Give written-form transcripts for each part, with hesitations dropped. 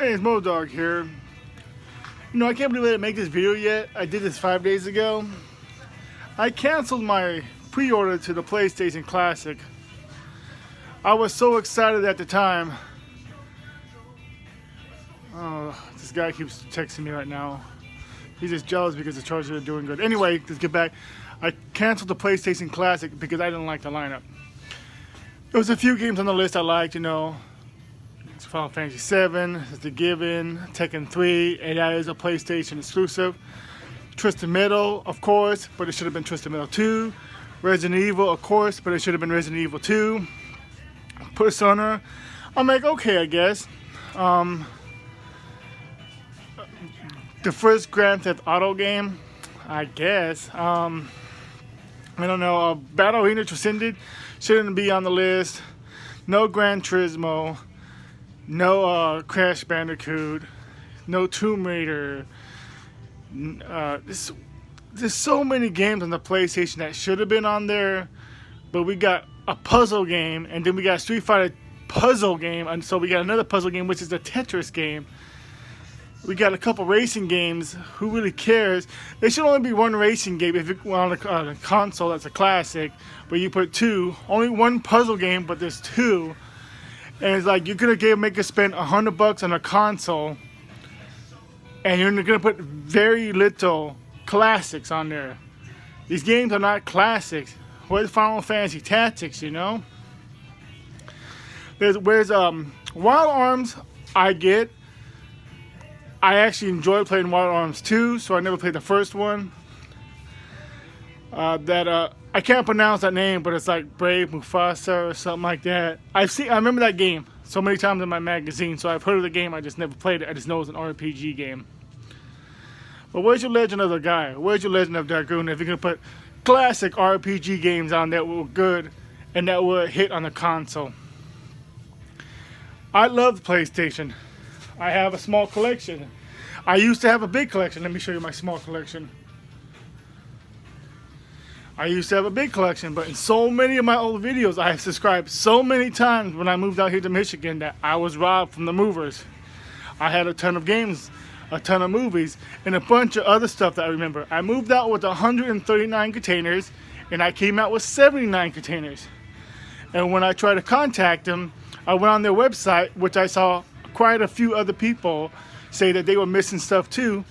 Hey, it's Modog here. I can't believe I didn't make this video yet. I did this 5 days ago. I canceled my pre-order to the PlayStation Classic. I was so excited at the time. Oh, this guy keeps texting me right now. He's just jealous because the chargers are doing good. Anyway, let's get back. I canceled the PlayStation Classic because I didn't like the lineup. There was a few games on the list I liked, Final Fantasy 7, The Given, Tekken 3, and that is a PlayStation exclusive. Twisted Metal, of course, but it should have been Twisted Metal 2. Resident Evil, of course, but it should have been Resident Evil 2. Persona, I'm like, okay, I guess. The first Grand Theft Auto game, I guess. I don't know. Battle Arena Transcended shouldn't be on the list. No Gran Turismo. No Crash Bandicoot. No Tomb Raider. There's so many games on the PlayStation that should have been on there, but we got a puzzle game, and then we got a Street Fighter puzzle game, and so we got another puzzle game, which is a Tetris game. We got a couple racing games. Who really cares? There should only be one racing game if it on a console that's a classic, but you put two. Only one puzzle game, but there's two. And it's like you're gonna make us spend $100 on a console, and you're gonna put very little classics on there. These games are not classics. Where's Final Fantasy Tactics? Where's Wild Arms? I actually enjoyed playing Wild Arms 2, so I never played the first one. I can't pronounce that name, but it's like Brave Mufasa or something like that. I remember that game so many times in my magazine, so I've heard of the game, I just never played it. I just know it's an RPG game. But where's your Legend of the Guy? Where's your Legend of Dragoon if you're going to put classic RPG games on that were good and that were a hit on the console? I love the PlayStation. I have a small collection. I used to have a big collection. Let me show you my small collection. I used to have a big collection, but in so many of my old videos, I have subscribed so many times when I moved out here to Michigan that I was robbed from the movers. I had a ton of games, a ton of movies, and a bunch of other stuff that I remember. I moved out with 139 containers, and I came out with 79 containers. And when I tried to contact them, I went on their website, which I saw quite a few other people say that they were missing stuff too.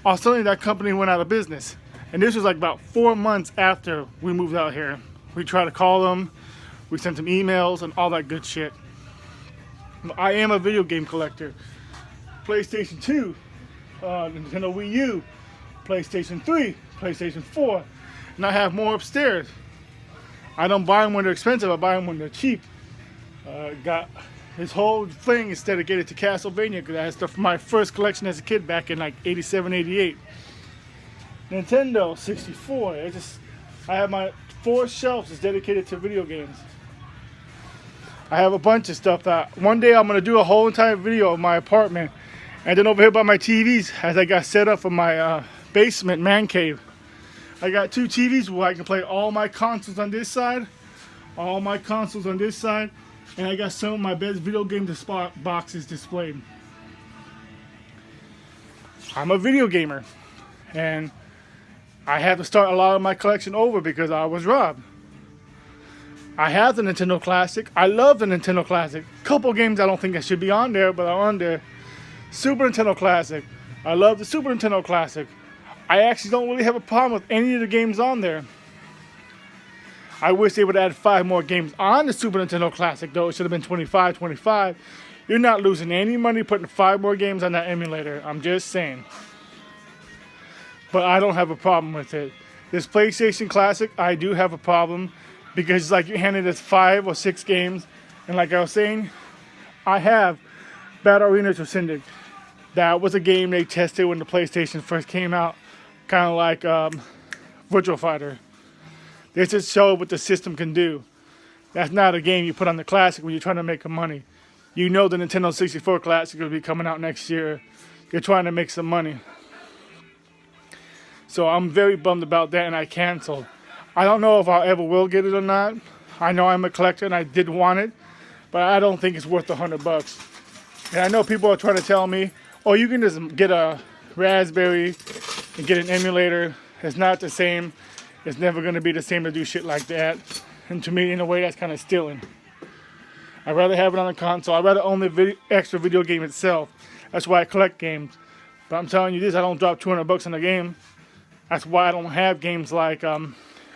All of a sudden, that company went out of business. And this was like about 4 months after we moved out here. We tried to call them, we sent them emails and all that good shit. I am a video game collector. PlayStation 2, Nintendo Wii U, PlayStation 3, PlayStation 4, and I have more upstairs. I don't buy them when they're expensive, I buy them when they're cheap. Got this whole thing instead of getting it to Castlevania, because I had stuff from my first collection as a kid back in like 87, 88. Nintendo 64. I have my 4 shelves is dedicated to video games. I have a bunch of stuff that one day I'm going to do a whole entire video of my apartment. And then over here by my TVs, as I got set up for my basement man cave, I got 2 TVs where I can play all my consoles on this side, all my consoles on this side, and I got some of my best video game boxes displayed. I'm a video gamer, and I had to start a lot of my collection over because I was robbed. I have the Nintendo Classic. I love the Nintendo Classic. Couple games I don't think I should be on there, but are on there. Super Nintendo Classic. I love the Super Nintendo Classic. I actually don't really have a problem with any of the games on there. I wish they would add 5 more games on the Super Nintendo Classic, though. It should have been 25. You're not losing any money putting 5 more games on that emulator. I'm just saying. But I don't have a problem with it. This PlayStation Classic, I do have a problem because it's like you're handing us 5 or 6 games. And like I was saying, I have Battle Arena Transcended. That was a game they tested when the PlayStation first came out. Kind of like Virtual Fighter. They just showed what the system can do. That's not a game you put on the Classic when you're trying to make money. You know the Nintendo 64 Classic will be coming out next year. You're trying to make some money. So I'm very bummed about that, and I canceled. I don't know if I ever will get it or not. I know I'm a collector, and I did want it, but I don't think it's worth $100. And I know people are trying to tell me, oh, you can just get a Raspberry and get an emulator. It's not the same. It's never going to be the same to do shit like that. And to me, in a way, that's kind of stealing. I'd rather have it on a console. I'd rather own the extra video game itself. That's why I collect games. But I'm telling you this, I don't drop $200 on a game. That's why I don't have games like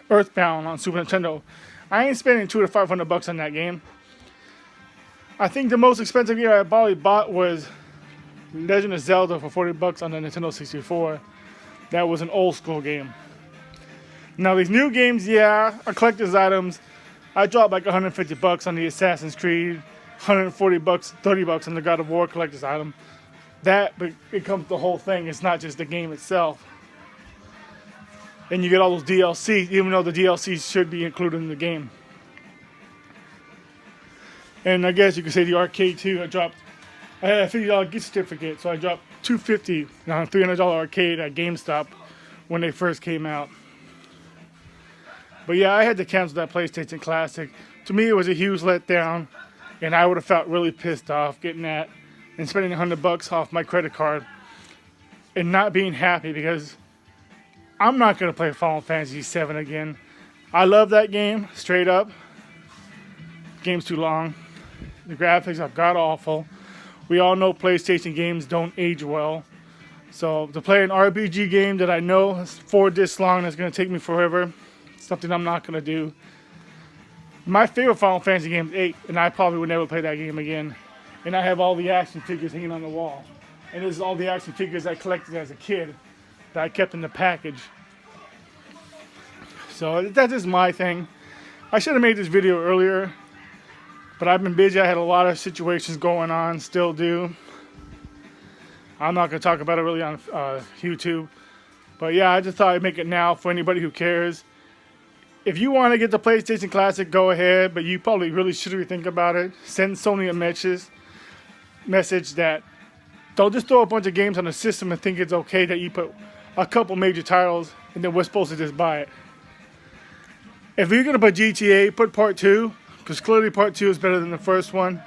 Earthbound on Super Nintendo. I ain't spending $200 to $500 on that game. I think the most expensive game I probably bought was Legend of Zelda for $40 on the Nintendo 64. That was an old school game. Now these new games, yeah, are collector's items. I dropped like $150 on the Assassin's Creed, $140, $30 on the God of War collector's item. That becomes the whole thing. It's not just the game itself. And you get all those DLCs, even though the DLCs should be included in the game. And I guess you could say the arcade too. I had a $50 gift certificate, so I dropped $250 on a $300 arcade at GameStop when they first came out. But yeah, I had to cancel that PlayStation Classic. To me, it was a huge letdown, and I would have felt really pissed off getting that and spending $100 off my credit card and not being happy because I'm not going to play Final Fantasy VII again. I love that game, straight up. The game's too long. The graphics are god-awful. We all know PlayStation games don't age well. So to play an RPG game that I know is 4 discs long and it's going to take me forever, something I'm not going to do. My favorite Final Fantasy game is 8, and I probably would never play that game again. And I have all the action figures hanging on the wall. And this is all the action figures I collected as a kid that I kept in the package. So that's just my thing. I should have made this video earlier, but I've been busy. I had a lot of situations going on, still do. I'm not going to talk about it really on YouTube. But yeah, I just thought I'd make it now for anybody who cares. If you want to get the PlayStation Classic, go ahead, but you probably really should rethink about it. Send Sony a message that don't just throw a bunch of games on the system and think it's okay that you put a couple major titles and then we're supposed to just buy it. If you're going to put GTA, put Part 2, because clearly Part 2 is better than the first one.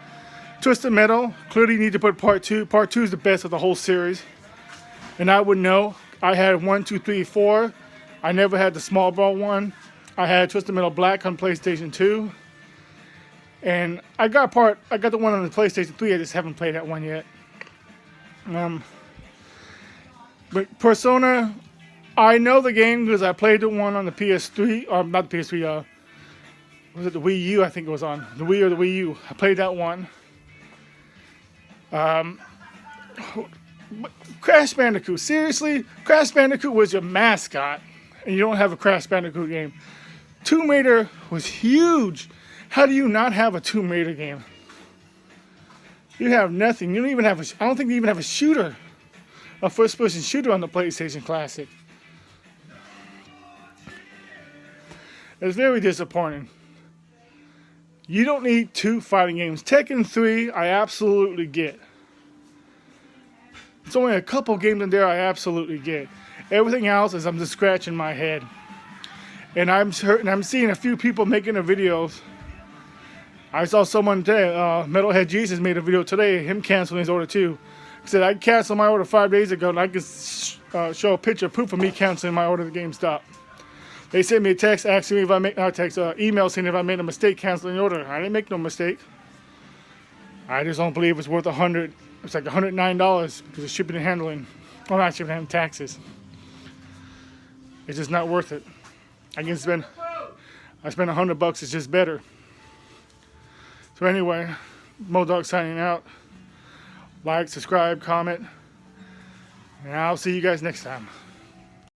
Twisted Metal, clearly you need to put Part 2. Part 2 is the best of the whole series. And I would know. I had 1, 2, 3, 4. I never had the small ball one. I had Twisted Metal Black on PlayStation 2. And I got the one on the PlayStation 3. I just haven't played that one yet. But Persona, I know the game because I played the one on the PS3, or not the PS3, was it the Wii U? I think it was on the Wii or the Wii U. I played that one. Crash Bandicoot, seriously? Crash Bandicoot was your mascot, and you don't have a Crash Bandicoot game. Tomb Raider was huge. How do you not have a Tomb Raider game? You have nothing. You don't even have I don't think you even have a shooter, a first-person shooter on the PlayStation Classic. It's very disappointing. You don't need 2 fighting games. Tekken 3, I absolutely get. It's only a couple games in there I absolutely get. Everything else is I'm just scratching my head. And I'm seeing a few people making the videos. I saw someone today, Metalhead Jesus made a video today, him canceling his order too. He said, I canceled my order 5 days ago and I can show a picture, proof of me canceling my order at GameStop. They sent me a text asking me if I make, email saying if I made a mistake canceling the order. I didn't make no mistake. I just don't believe it's worth $100. It's like $109 because of shipping and handling. Well, not shipping and taxes. It's just not worth it. I spend $100. It's just better. So anyway, Modog signing out. Like, subscribe, comment, and I'll see you guys next time.